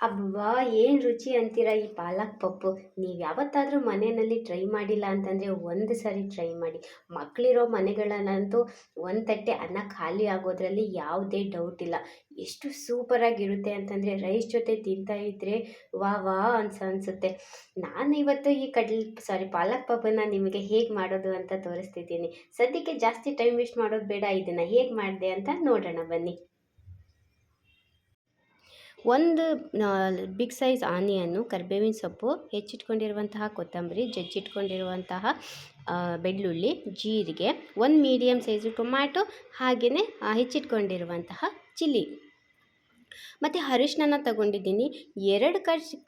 ಅಬ್ಬಾ! ಏನು ರುಚಿ ಅಂತೀರಾ ಈ ಪಾಲಕ್ ಪಪ್ಪು. ನೀವು ಯಾವತ್ತಾದರೂ ಮನೆಯಲ್ಲಿ ಟ್ರೈ ಮಾಡಿಲ್ಲ ಅಂತಂದರೆ ಒಂದು ಸರಿ ಟ್ರೈ ಮಾಡಿ. ಮಕ್ಕಳಿರೋ ಮನೆಗಳಲ್ಲಂತೂ ಒಂದು ತಟ್ಟೆ ಅನ್ನ ಖಾಲಿ ಆಗೋದ್ರಲ್ಲಿ ಯಾವುದೇ ಡೌಟ್ ಇಲ್ಲ. ಎಷ್ಟು ಸೂಪರಾಗಿರುತ್ತೆ ಅಂತಂದರೆ ರೈಸ್ ಜೊತೆ ತಿಂತಾ ಇದ್ದರೆ ವಾಹ್ ವಾಹ್ ಅನ್ಸುತ್ತೆ. ನಾನು ಇವತ್ತು ಈ ಪಾಲಕ್ ಪಪ್ಪನ್ನ ನಿಮಗೆ ಹೇಗೆ ಮಾಡೋದು ಅಂತ ತೋರಿಸ್ತಿದ್ದೀನಿ. ಸದ್ಯಕ್ಕೆ ಜಾಸ್ತಿ ಟೈಮ್ ವೇಸ್ಟ್ ಮಾಡೋದು ಬೇಡ, ಇದನ್ನು ಹೇಗೆ ಮಾಡಿದೆ ಅಂತ ನೋಡೋಣ ಬನ್ನಿ. ಒಂದು ಬಿಗ್ ಸೈಜ್ ಆನಿಯನ್ನು, ಕರಿಬೇವಿನ ಸೊಪ್ಪು, ಹೆಚ್ಚಿಟ್ಕೊಂಡಿರುವಂತಹ ಕೊತ್ತಂಬರಿ, ಜಜ್ಜಿಟ್ಕೊಂಡಿರುವಂತಹ ಬೆಳ್ಳುಳ್ಳಿ, ಜೀರಿಗೆ, ಒಂದು ಮೀಡಿಯಮ್ ಸೈಜು ಟೊಮ್ಯಾಟೊ, ಹಾಗೆಯೇ ಹೆಚ್ಚಿಟ್ಕೊಂಡಿರುವಂತಹ ಚಿಲ್ಲಿ ಮತ್ತು ಅರಿಶಿನ ತಗೊಂಡಿದ್ದೀನಿ. 2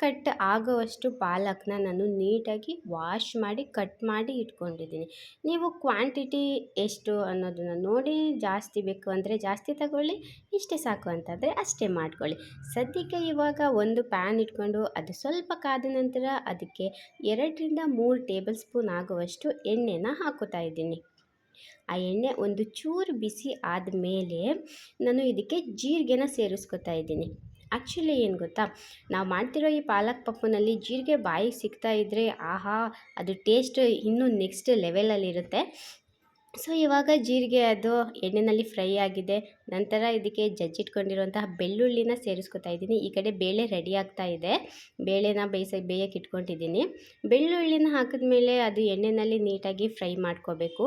ಕಟ್ ಆಗುವಷ್ಟು ಪಾಲಕ್ನ ನಾನು ನೀಟಾಗಿ ವಾಶ್ ಮಾಡಿ ಕಟ್ ಮಾಡಿ ಇಟ್ಕೊಂಡಿದ್ದೀನಿ. ನೀವು ಕ್ವಾಂಟಿಟಿ ಎಷ್ಟು ಅನ್ನೋದನ್ನು ನೋಡಿ, ಜಾಸ್ತಿ ಬೇಕು ಅಂದರೆ ಜಾಸ್ತಿ ತಗೊಳ್ಳಿ, ಇಷ್ಟೇ ಸಾಕು ಅಂತಂದರೆ ಅಷ್ಟೇ ಮಾಡ್ಕೊಳ್ಳಿ. ಸದ್ಯಕ್ಕೆ ಇವಾಗ ಒಂದು ಪ್ಯಾನ್ ಇಟ್ಕೊಂಡು ಅದು ಸ್ವಲ್ಪ ಕಾದ ನಂತರ ಅದಕ್ಕೆ 2ರಿಂದ 3 ಟೇಬಲ್ ಸ್ಪೂನ್ ಆಗುವಷ್ಟು ಎಣ್ಣೆನ ಹಾಕೋತಾ ಇದ್ದೀನಿ. ಆ ಎಣ್ಣೆ ಒಂದು ಚೂರು ಬಿಸಿ ಆದಮೇಲೆ ನಾನು ಇದಕ್ಕೆ ಜೀರಿಗೆನ ಸೇರಿಸ್ಕೊತಾ ಇದ್ದೀನಿ. ಆ್ಯಕ್ಚುಲಿ ಏನು ಗೊತ್ತಾ, ನಾವು ಮಾಡ್ತಿರೋ ಈ ಪಾಲಕ್ ಪಪ್ಪುನಲ್ಲಿ ಜೀರಿಗೆ ಬಾಯಿಗೆ ಸಿಗ್ತಾ ಇದ್ದರೆ ಆಹಾ, ಅದು ಟೇಸ್ಟ್ ಇನ್ನೂ ನೆಕ್ಸ್ಟ್ ಲೆವೆಲಲ್ಲಿರುತ್ತೆ. ಸೊ ಇವಾಗ ಜೀರಿಗೆ ಅದು ಎಣ್ಣೆಯಲ್ಲಿ ಫ್ರೈ ಆಗಿದೆ. ನಂತರ ಇದಕ್ಕೆ ಜಜ್ಜಿಟ್ಕೊಂಡಿರುವಂತಹ ಬೆಳ್ಳುಳ್ಳಿನ ಸೇರಿಸ್ಕೊತಾ ಇದ್ದೀನಿ. ಈ ಕಡೆ ಬೇಳೆ ರೆಡಿ ಆಗ್ತಾ ಇದೆ. ಬೇಳೆನ ಬೇಯಕ್ಕೆ ಇಟ್ಕೊಂಡಿದ್ದೀನಿ. ಬೆಳ್ಳುಳ್ಳಿನ ಹಾಕಿದ್ಮೇಲೆ ಅದು ಎಣ್ಣೆಯಲ್ಲಿ ನೀಟಾಗಿ ಫ್ರೈ ಮಾಡ್ಕೋಬೇಕು.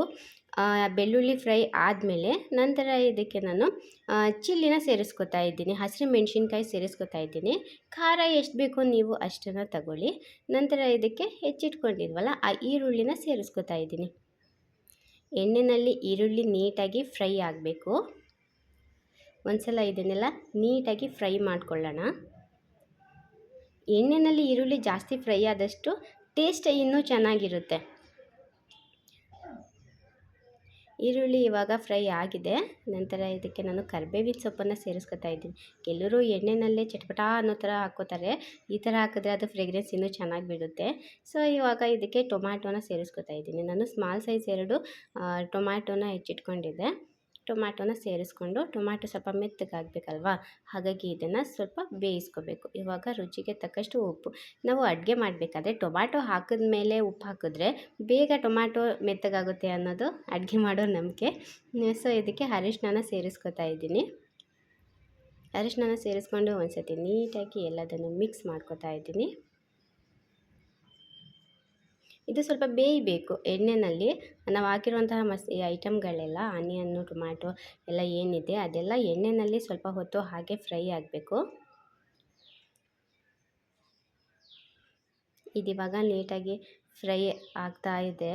ಬೆಳ್ಳುಳ್ಳಿ ಫ್ರೈ ಆದಮೇಲೆ ನಂತರ ಇದಕ್ಕೆ ನಾನು ಚಿಲ್ಲಿನ ಸೇರಿಸ್ಕೊತಾ ಇದ್ದೀನಿ. ಹಸಿರು ಮೆಣಸಿನ್ಕಾಯಿ ಸೇರಿಸ್ಕೊತಾ ಇದ್ದೀನಿ. ಖಾರ ಎಷ್ಟು ಬೇಕೋ ನೀವು ಅಷ್ಟನ್ನು ತಗೊಳ್ಳಿ. ನಂತರ ಇದಕ್ಕೆ ಹೆಚ್ಚಿಟ್ಕೊಂಡಿದ್ವಲ್ಲ ಆ ಈರುಳ್ಳಿನ ಸೇರಿಸ್ಕೊತಾ ಇದ್ದೀನಿ. ಎಣ್ಣೆಯಲ್ಲಿ ಈರುಳ್ಳಿ ನೀಟಾಗಿ ಫ್ರೈ ಆಗಬೇಕು. ಒಂದ್ಸಲ ಇದನ್ನೆಲ್ಲ ನೀಟಾಗಿ ಫ್ರೈ ಮಾಡ್ಕೊಳ್ಳೋಣ. ಎಣ್ಣೆಯಲ್ಲಿ ಈರುಳ್ಳಿ ಜಾಸ್ತಿ ಫ್ರೈ ಆದಷ್ಟು ಟೇಸ್ಟ್ ಇನ್ನೂ ಚೆನ್ನಾಗಿರುತ್ತೆ. ಈರುಳ್ಳಿ ಇವಾಗ ಫ್ರೈ ಆಗಿದೆ. ನಂತರ ಇದಕ್ಕೆ ನಾನು ಕರಿಬೇವಿನ ಸೊಪ್ಪನ್ನು ಸೇರಿಸ್ಕೊತಾ ಇದ್ದೀನಿ. ಕೆಲವರು ಎಣ್ಣೆಯಲ್ಲೇ ಚಟಪಟ ಅನ್ನೋ ಥರ ಹಾಕ್ಕೋತಾರೆ. ಈ ಥರ ಹಾಕಿದ್ರೆ ಅದು ಫ್ರೇಗ್ರೆನ್ಸ್ ಇನ್ನೂ ಚೆನ್ನಾಗಿ ಬಿಡುತ್ತೆ. ಸೊ ಇವಾಗ ಇದಕ್ಕೆ ಟೊಮ್ಯಾಟೋನ ಸೇರಿಸ್ಕೊತಾ ಇದ್ದೀನಿ. ನಾನು ಸ್ಮಾಲ್ ಸೈಜ್ 2 ಟೊಮ್ಯಾಟೋನ ಹೆಚ್ಚಿಟ್ಕೊಂಡಿದ್ದೆ. ಟೊಮ್ಯಾಟೋನ ಸೇರಿಸ್ಕೊಂಡು, ಟೊಮ್ಯಾಟೊ ಸ್ವಲ್ಪ ಮೆತ್ತಗಾಗಬೇಕಲ್ವಾ, ಹಾಗಾಗಿ ಇದನ್ನು ಸ್ವಲ್ಪ ಬೇಯಿಸ್ಕೋಬೇಕು. ಇವಾಗ ರುಚಿಗೆ ತಕ್ಕಷ್ಟು ಉಪ್ಪು. ನಾವು ಅಡುಗೆ ಮಾಡಬೇಕಾದ್ರೆ ಟೊಮ್ಯಾಟೊ ಹಾಕಿದ ಮೇಲೆ ಉಪ್ಪು ಹಾಕಿದ್ರೆ ಬೇಗ ಟೊಮ್ಯಾಟೊ ಮೆತ್ತಗಾಗುತ್ತೆ ಅನ್ನೋದು ಅಡುಗೆ ಮಾಡೋ ನಂಬಿಕೆ. ಸೊ ಇದಕ್ಕೆ ಅರಿಶಿನ ಸೇರಿಸ್ಕೊತಾ ಇದ್ದೀನಿ. ಅರಿಶಿನ ಸೇರಿಸ್ಕೊಂಡು ಒಂದು ಸತಿ ನೀಟಾಗಿ ಎಲ್ಲದನ್ನು ಮಿಕ್ಸ್ ಮಾಡ್ಕೊತಾ ಇದ್ದೀನಿ. ಇದು ಸ್ವಲ್ಪ ಬೇಯಬೇಕು ಎಣ್ಣೆಯಲ್ಲಿ. ನಾವು ಹಾಕಿರುವಂತಹ ಐಟಮ್ಗಳೆಲ್ಲ ಆನಿಯನ್ನು, ಟೊಮ್ಯಾಟೊ ಎಲ್ಲ ಏನಿದೆ ಅದೆಲ್ಲ ಎಣ್ಣೆಯಲ್ಲಿ ಸ್ವಲ್ಪ ಹೊತ್ತು ಹಾಗೆ ಫ್ರೈ ಆಗಬೇಕು. ಇದಿವಾಗ ನೀಟಾಗಿ ಫ್ರೈ ಆಗ್ತಾ ಇದೆ.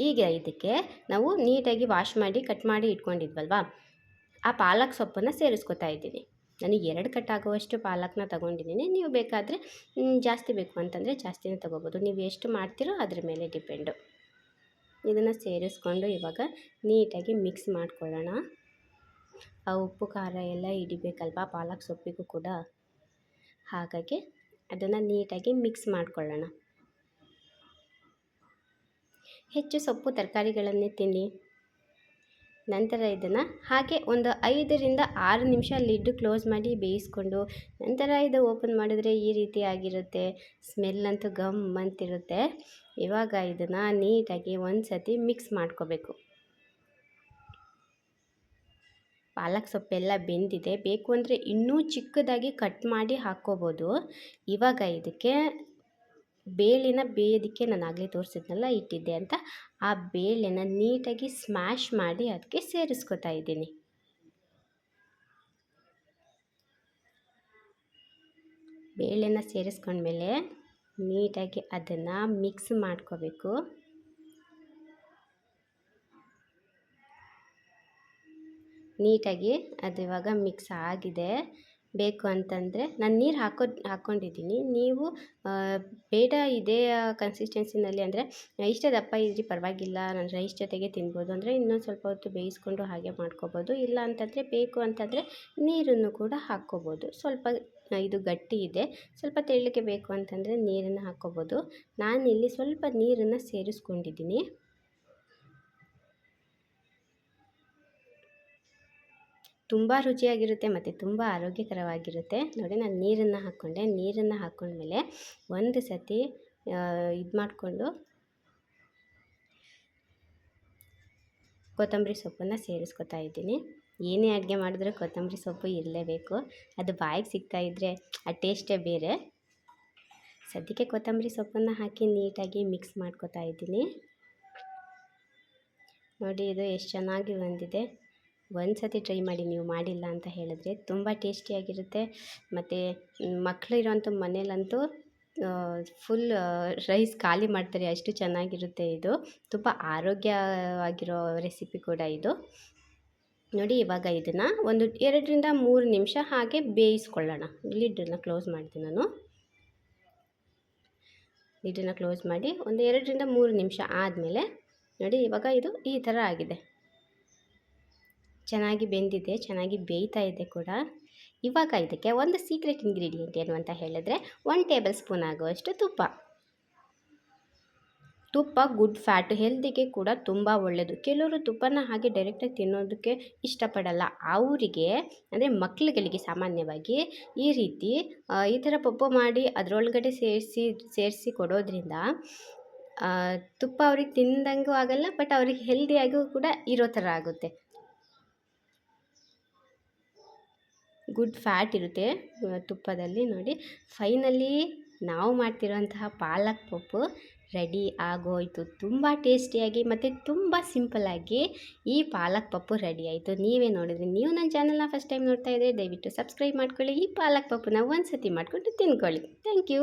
ಈಗ ಇದಕ್ಕೆ ನಾವು ನೀಟಾಗಿ ವಾಶ್ ಮಾಡಿ ಕಟ್ ಮಾಡಿ ಇಟ್ಕೊಂಡಿದ್ವಲ್ವ, ಆ ಪಾಲಕ್ ಸೊಪ್ಪನ್ನು ಸೇರಿಸ್ಕೊತಾ ಇದ್ದೀನಿ. ನಾನು 2 ಕಟ್ ಆಗುವಷ್ಟು ಪಾಲಕ್ನ ತೊಗೊಂಡಿದ್ದೀನಿ. ನೀವು ಬೇಕಾದರೆ ಜಾಸ್ತಿ ಬೇಕು ಅಂತಂದರೆ ಜಾಸ್ತಿನೇ ತೊಗೋಬೋದು. ನೀವು ಎಷ್ಟು ಮಾಡ್ತೀರೋ ಅದ್ರ ಮೇಲೆ ಡಿಪೆಂಡು. ಇದನ್ನು ಸೇರಿಸ್ಕೊಂಡು ಇವಾಗ ನೀಟಾಗಿ ಮಿಕ್ಸ್ ಮಾಡ್ಕೊಳ್ಳೋಣ. ಆ ಉಪ್ಪು ಖಾರ ಎಲ್ಲ ಹಿಡಿಬೇಕಲ್ವ ಪಾಲಕ್ ಸೊಪ್ಪಿಗೂ ಕೂಡ, ಹಾಗಾಗಿ ಅದನ್ನು ನೀಟಾಗಿ ಮಿಕ್ಸ್ ಮಾಡ್ಕೊಳ್ಳೋಣ. ಹೆಚ್ಚು ಸೊಪ್ಪು ತರಕಾರಿಗಳನ್ನೇ ತಿನ್ನಿ. ನಂತರ ಇದನ್ನು ಹಾಗೆ ಒಂದು 5ರಿಂದ 6 ನಿಮಿಷ ಲಿಡ್ ಕ್ಲೋಸ್ ಮಾಡಿ ಬೇಯಿಸ್ಕೊಂಡು ನಂತರ ಇದು ಓಪನ್ ಮಾಡಿದ್ರೆ ಈ ರೀತಿ ಆಗಿರುತ್ತೆ. ಸ್ಮೆಲ್ ಅಂತೂ ಗಮ್ ಅಂತಿರುತ್ತೆ. ಇವಾಗ ಇದನ್ನು ನೀಟಾಗಿ ಒಂದು ಸತಿ ಮಿಕ್ಸ್ ಮಾಡ್ಕೋಬೇಕು. ಪಾಲಕ್ ಸೊಪ್ಪೆಲ್ಲ ಬೆಂದಿದೆ. ಬೇಕು ಅಂದರೆ ಇನ್ನೂ ಚಿಕ್ಕದಾಗಿ ಕಟ್ ಮಾಡಿ ಹಾಕ್ಕೋಬೋದು. ಇವಾಗ ಇದಕ್ಕೆ ಬೇಳೆನ ಬೇಯೋದಕ್ಕೆ ನಾನು ಆಗಲೇ ತೋರಿಸಿದ್ನಲ್ಲ ಇಟ್ಟಿದ್ದೆ ಅಂತ, ಆ ಬೇಳೆನ ನೀಟಾಗಿ ಸ್ಮ್ಯಾಶ್ ಮಾಡಿ ಅದಕ್ಕೆ ಸೇರಿಸ್ಕೊತಾ ಇದ್ದೀನಿ. ಬೇಳೆನ ಸೇರಿಸ್ಕೊಂಡ್ಮೇಲೆ ನೀಟಾಗಿ ಅದನ್ನು ಮಿಕ್ಸ್ ಮಾಡ್ಕೋಬೇಕು. ನೀಟಾಗಿ ಅದು ಇವಾಗ ಮಿಕ್ಸ್ ಆಗಿದೆ. ಬೇಕು ಅಂತಂದರೆ ನಾನು ನೀರು ಹಾಕ್ಕೊಂಡಿದ್ದೀನಿ. ನೀವು ಬೇಡ ಇದೇ ಕನ್ಸಿಸ್ಟೆನ್ಸಿನಲ್ಲಿ ಅಂದರೆ ಇಷ್ಟೇ ದಪ್ಪ ಇದ್ದರೆ ಪರವಾಗಿಲ್ಲ, ನಾನು ರೈಸ್ ಜೊತೆಗೆ ತಿನ್ಬೋದು ಅಂದರೆ ಇನ್ನೊಂದು ಸ್ವಲ್ಪ ಹೊತ್ತು ಬೇಯಿಸ್ಕೊಂಡು ಹಾಗೆ ಮಾಡ್ಕೋಬೋದು. ಇಲ್ಲ ಅಂತಂದರೆ ಬೇಕು ಅಂತಂದರೆ ನೀರನ್ನು ಕೂಡ ಹಾಕ್ಕೋಬೋದು. ಸ್ವಲ್ಪ ಇದು ಗಟ್ಟಿ ಇದೆ, ಸ್ವಲ್ಪ ತೆಳ್ಳಗೆ ಬೇಕು ಅಂತಂದರೆ ನೀರನ್ನು ಹಾಕ್ಕೋಬೋದು. ನಾನಿಲ್ಲಿ ಸ್ವಲ್ಪ ನೀರನ್ನು ಸೇರಿಸ್ಕೊಂಡಿದ್ದೀನಿ. ತುಂಬ ರುಚಿಯಾಗಿರುತ್ತೆ ಮತ್ತು ತುಂಬ ಆರೋಗ್ಯಕರವಾಗಿರುತ್ತೆ. ನೋಡಿ ನಾನು ನೀರನ್ನು ಹಾಕ್ಕೊಂಡೆ. ನೀರನ್ನು ಹಾಕ್ಕೊಂಡ್ಮೇಲೆ ಒಂದು ಸತಿ ಇದು ಮಾಡಿಕೊಂಡು ಕೊತ್ತಂಬರಿ ಸೊಪ್ಪನ್ನು ಸೇರಿಸ್ಕೊತಾ ಇದ್ದೀನಿ. ಏನೇ ಅಡುಗೆ ಮಾಡಿದ್ರೂ ಕೊತ್ತಂಬರಿ ಸೊಪ್ಪು ಇರಲೇಬೇಕು. ಅದು ಬಾಯಿಗೆ ಸಿಗ್ತಾಯಿದ್ರೆ ಆ ಟೇಸ್ಟೇ ಬೇರೆ. ಸದ್ಯಕ್ಕೆ ಕೊತ್ತಂಬರಿ ಸೊಪ್ಪನ್ನು ಹಾಕಿ ನೀಟಾಗಿ ಮಿಕ್ಸ್ ಮಾಡ್ಕೊತಾ ಇದ್ದೀನಿ. ನೋಡಿ ಇದು ಎಷ್ಟು ಚೆನ್ನಾಗಿ ಬಂದಿದೆ. ಒಂದು ಸತಿ ಟ್ರೈ ಮಾಡಿ, ನೀವು ಮಾಡಿಲ್ಲ ಅಂತ ಹೇಳಿದ್ರೆ. ತುಂಬ ಟೇಸ್ಟಿಯಾಗಿರುತ್ತೆ. ಮತ್ತು ಮಕ್ಕಳು ಇರೋಂಥ ಮನೇಲಂತೂ ಫುಲ್ ರೈಸ್ ಖಾಲಿ ಮಾಡ್ತಾರೆ, ಅಷ್ಟು ಚೆನ್ನಾಗಿರುತ್ತೆ ಇದು. ತುಂಬ ಆರೋಗ್ಯವಾಗಿರೋ ರೆಸಿಪಿ ಕೂಡ ಇದು. ನೋಡಿ ಇವಾಗ ಇದನ್ನು ಒಂದು 2 ರಿಂದ 3 ನಿಮಿಷ ಹಾಗೆ ಬೇಯಿಸ್ಕೊಳ್ಳೋಣ. ಲಿಡ್ಡನ್ನು ಕ್ಲೋಸ್ ಮಾಡ್ತೀನಿ ನಾನು. ಲಿಡ್ಡನ್ನು ಕ್ಲೋಸ್ ಮಾಡಿ ಒಂದು 2 ರಿಂದ 3 ನಿಮಿಷ ಆದಮೇಲೆ ನೋಡಿ ಇವಾಗ ಇದು ಈ ಥರ ಆಗಿದೆ. ಚೆನ್ನಾಗಿ ಬೆಂದಿದೆ, ಚೆನ್ನಾಗಿ ಬೇಯ್ತಾ ಇದೆ ಕೂಡ. ಇವಾಗ ಇದಕ್ಕೆ ಒಂದು ಸೀಕ್ರೆಟ್ ಇಂಗ್ರೀಡಿಯೆಂಟ್ ಏನು ಅಂತ ಹೇಳಿದ್ರೆ 1 ಟೇಬಲ್ ಸ್ಪೂನ್ ಆಗುವಷ್ಟು ತುಪ್ಪ. ತುಪ್ಪ ಗುಡ್ ಫ್ಯಾಟ್, ಹೆಲ್ದಿಗೆ ಕೂಡ ತುಂಬ ಒಳ್ಳೆಯದು. ಕೆಲವರು ತುಪ್ಪನ ಹಾಗೆ ಡೈರೆಕ್ಟಾಗಿ ತಿನ್ನೋದಕ್ಕೆ ಇಷ್ಟಪಡಲ್ಲ. ಅವರಿಗೆ ಅಂದರೆ ಮಕ್ಕಳುಗಳಿಗೆ ಸಾಮಾನ್ಯವಾಗಿ ಈ ರೀತಿ ಈ ಥರ ಪಪ್ಪು ಮಾಡಿ ಅದರೊಳಗಡೆ ಸೇರಿಸಿ ಕೊಡೋದ್ರಿಂದ ತುಪ್ಪ ಅವ್ರಿಗೆ ತಿಂದಂಗೂ ಆಗಲ್ಲ, ಬಟ್ ಅವ್ರಿಗೆ ಹೆಲ್ದಿಯಾಗೂ ಕೂಡ ಇರೋ ಥರ ಆಗುತ್ತೆ. ಗುಡ್ ಫ್ಯಾಟ್ ಇರುತ್ತೆ ತುಪ್ಪದಲ್ಲಿ. ನೋಡಿ ಫೈನಲಿ ನಾವು ಮಾಡ್ತಿರೋಂತಹ ಪಾಲಕ್ ಪಪ್ಪು ರೆಡಿ ಆಗೋಯಿತು. ತುಂಬ ಟೇಸ್ಟಿಯಾಗಿ ಮತ್ತು ತುಂಬ ಸಿಂಪಲ್ಲಾಗಿ ಈ ಪಾಲಕ್ ಪಪ್ಪು ರೆಡಿ ಆಯಿತು. ನೀವೇ ನೋಡಿದ್ರಿ. ನೀವು ನನ್ನ ಚಾನಲ್ನ ಫಸ್ಟ್ ಟೈಮ್ ನೋಡ್ತಾ ಇದ್ದರೆ ದಯವಿಟ್ಟು ಸಬ್ಸ್ಕ್ರೈಬ್ ಮಾಡ್ಕೊಳ್ಳಿ. ಈ ಪಾಲಕ್ ಪಪ್ಪುನ ಒಂದು ಸತಿ ಮಾಡಿಕೊಂಡು ತಿನ್ಕೊಳ್ಳಿ. Thank you.